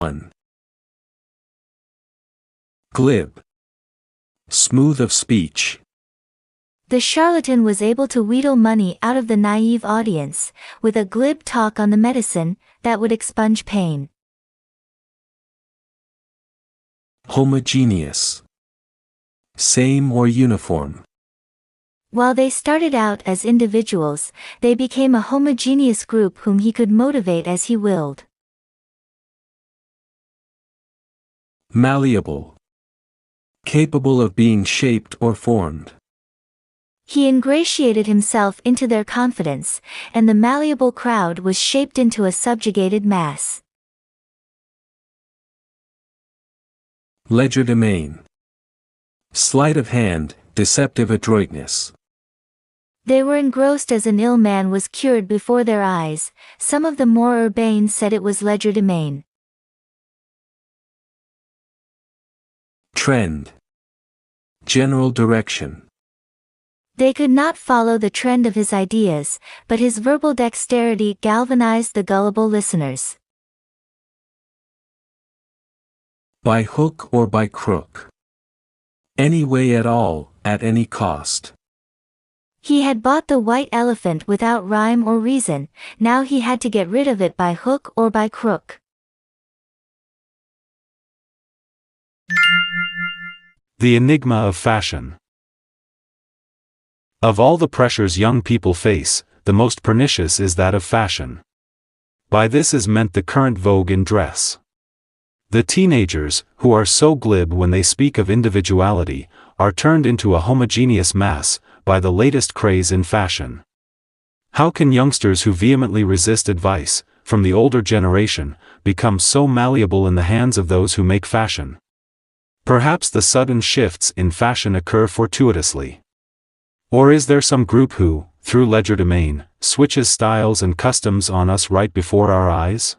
1. Glib. Smooth of speech. The charlatan was able to wheedle money out of the naive audience, with a glib talk on the medicine that would expunge pain. Homogeneous. Same or uniform. While they started out as individuals, they became a homogeneous group whom he could motivate as he willed. Malleable. Capable of being shaped or formed. He ingratiated himself into their confidence, and the malleable crowd was shaped into a subjugated mass. Legerdemain. Sleight of hand, deceptive adroitness. They were engrossed as an ill man was cured before their eyes. Some of the more urbane said it was legerdemain. Trend. General direction. They could not follow the trend of his ideas, but his verbal dexterity galvanized the gullible listeners. By hook or by crook. Any way at all, at any cost. He had bought the white elephant without rhyme or reason, now he had to get rid of it by hook or by crook. The enigma of fashion. Of all the pressures young people face, the most pernicious is that of fashion. By this is meant the current vogue in dress. The teenagers, who are so glib when they speak of individuality, are turned into a homogeneous mass by the latest craze in fashion. How can youngsters who vehemently resist advice from the older generation become so malleable in the hands of those who make fashion? Perhaps the sudden shifts in fashion occur fortuitously. Or is there some group who, through legerdemain, switches styles and customs on us right before our eyes?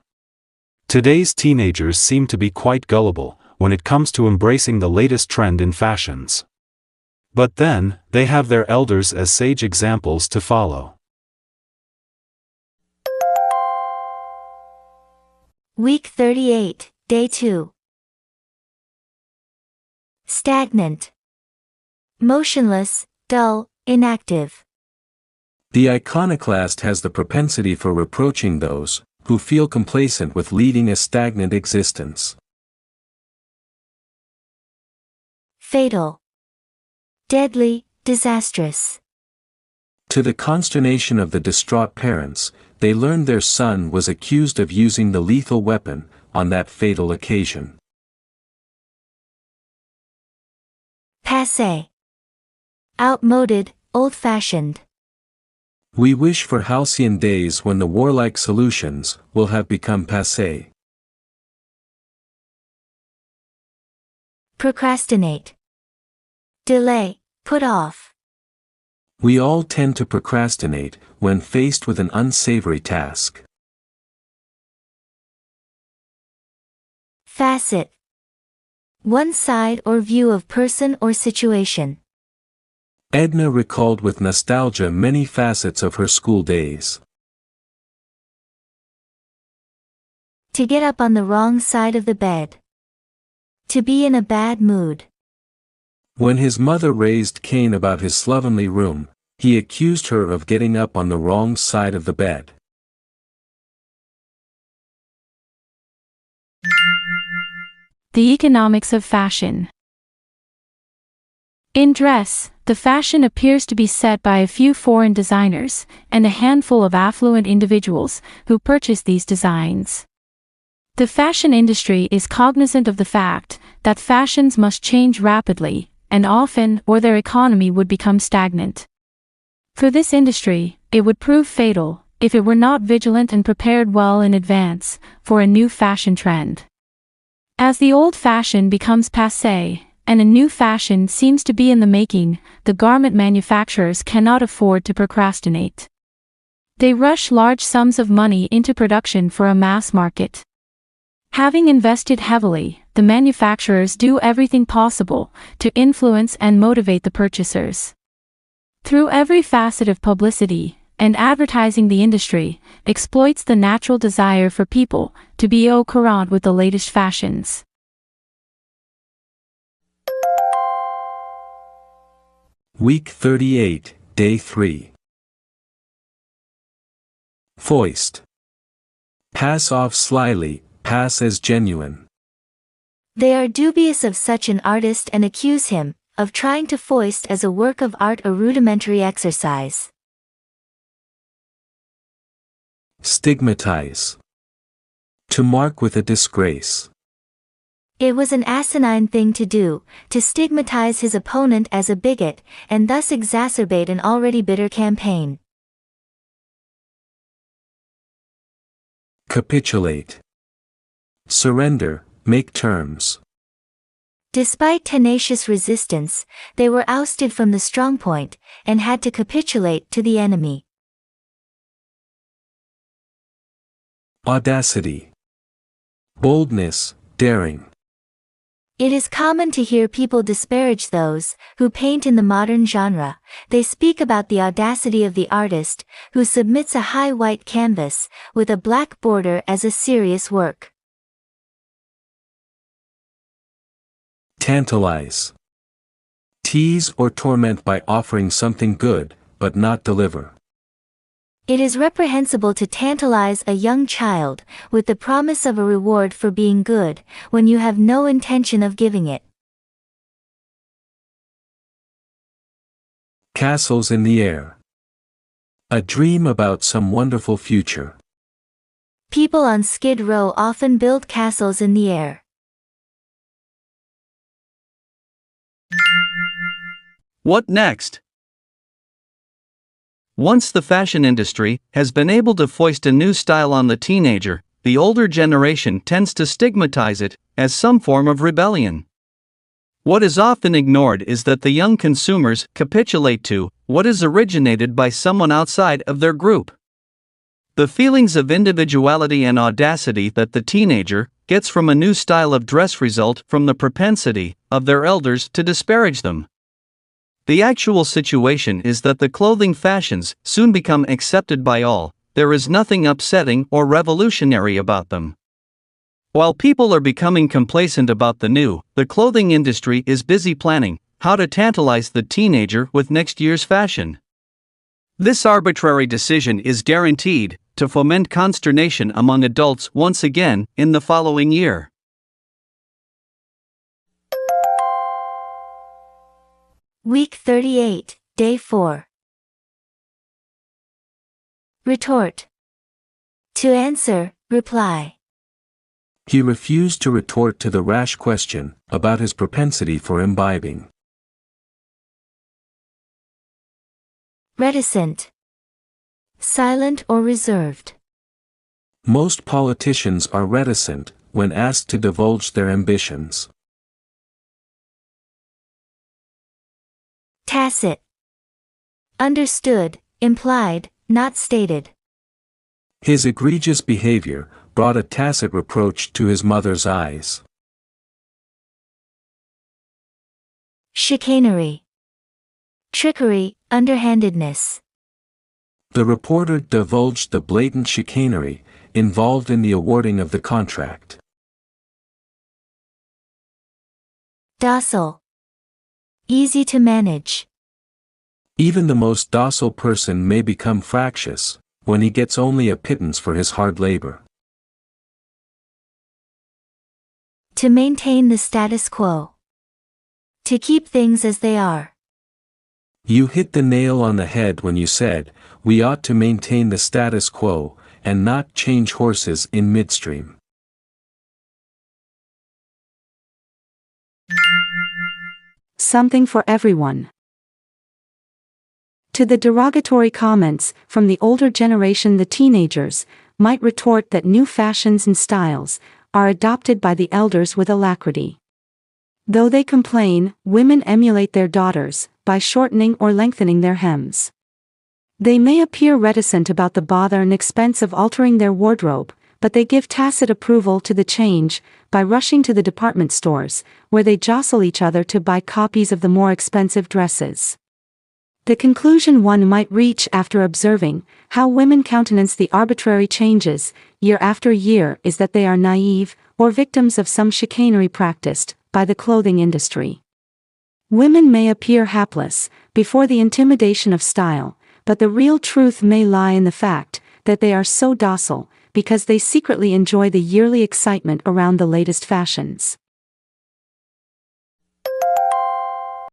Today's teenagers seem to be quite gullible when it comes to embracing the latest trend in fashions. But then, they have their elders as sage examples to follow. Week 38, Day 2. Stagnant. Motionless, dull, inactive. The iconoclast has the propensity for reproaching those who feel complacent with leading a stagnant existence. Fatal. Deadly, disastrous. To the consternation of the distraught parents, they learned their son was accused of using the lethal weapon on that fatal occasion. Passé. Outmoded, old-fashioned. We wish for halcyon days when the warlike solutions will have become passé. Procrastinate. Delay, put off. We all tend to procrastinate when faced with an unsavory task. Facet. One side or view of person or situation. Edna recalled with nostalgia many facets of her school days. To get up on the wrong side of the bed. To be in a bad mood. When his mother raised Cain about his slovenly room, he accused her of getting up on the wrong side of the bed. The economics of fashion. In dress, the fashion appears to be set by a few foreign designers, and a handful of affluent individuals who purchase these designs. The fashion industry is cognizant of the fact that fashions must change rapidly, and often, or their economy would become stagnant. For this industry, it would prove fatal if it were not vigilant and prepared well in advance for a new fashion trend. As the old fashion becomes passé, and a new fashion seems to be in the making, the garment manufacturers cannot afford to procrastinate. They rush large sums of money into production for a mass market. Having invested heavily, the manufacturers do everything possible to influence and motivate the purchasers. Through every facet of publicity, and advertising the industry exploits the natural desire for people to be au courant with the latest fashions. Week 38, Day 3. Foist. Pass off slyly, pass as genuine. They are dubious of such an artist and accuse him of trying to foist as a work of art a rudimentary exercise. Stigmatize. To mark with a disgrace. It was an asinine thing to do, to stigmatize his opponent as a bigot, and thus exacerbate an already bitter campaign. Capitulate. Surrender, make terms. Despite tenacious resistance, they were ousted from the strongpoint, and had to capitulate to the enemy. Audacity. Boldness, daring. It is common to hear people disparage those who paint in the modern genre. They speak about the audacity of the artist who submits a high white canvas with a black border as a serious work. Tantalize. Tease or torment by offering something good, but not deliver. It is reprehensible to tantalize a young child with the promise of a reward for being good, when you have no intention of giving it. Castles in the air. A dream about some wonderful future. People on Skid Row often build castles in the air. What next? Once the fashion industry has been able to foist a new style on the teenager, the older generation tends to stigmatize it as some form of rebellion. What is often ignored is that the young consumers capitulate to what is originated by someone outside of their group. The feelings of individuality and audacity that the teenager gets from a new style of dress result from the propensity of their elders to disparage them. The actual situation is that the clothing fashions soon become accepted by all. There is nothing upsetting or revolutionary about them. While people are becoming complacent about the new, the clothing industry is busy planning how to tantalize the teenager with next year's fashion. This arbitrary decision is guaranteed to foment consternation among adults once again in the following year. Week 38, Day 4. Retort. To answer, reply. He refused to retort to the rash question about his propensity for imbibing. Reticent. Silent or reserved. Most politicians are reticent when asked to divulge their ambitions. Tacit. Understood, implied, not stated. His egregious behavior brought a tacit reproach to his mother's eyes. Chicanery. Trickery, underhandedness. The reporter divulged the blatant chicanery involved in the awarding of the contract. Docile. Easy to manage. Even the most docile person may become fractious when he gets only a pittance for his hard labor. To maintain the status quo. To keep things as they are. You hit the nail on the head when you said, we ought to maintain the status quo, and not change horses in midstream. Something for everyone. To the derogatory comments from the older generation, the teenagers might retort that new fashions and styles are adopted by the elders with alacrity. Though they complain, women emulate their daughters by shortening or lengthening their hems. They may appear reticent about the bother and expense of altering their wardrobe, but they give tacit approval to the change by rushing to the department stores, where they jostle each other to buy copies of the more expensive dresses. The conclusion one might reach after observing how women countenance the arbitrary changes, year after year, is that they are naive, or victims of some chicanery practiced by the clothing industry. Women may appear hapless before the intimidation of style, but the real truth may lie in the fact that they are so docile because they secretly enjoy the yearly excitement around the latest fashions.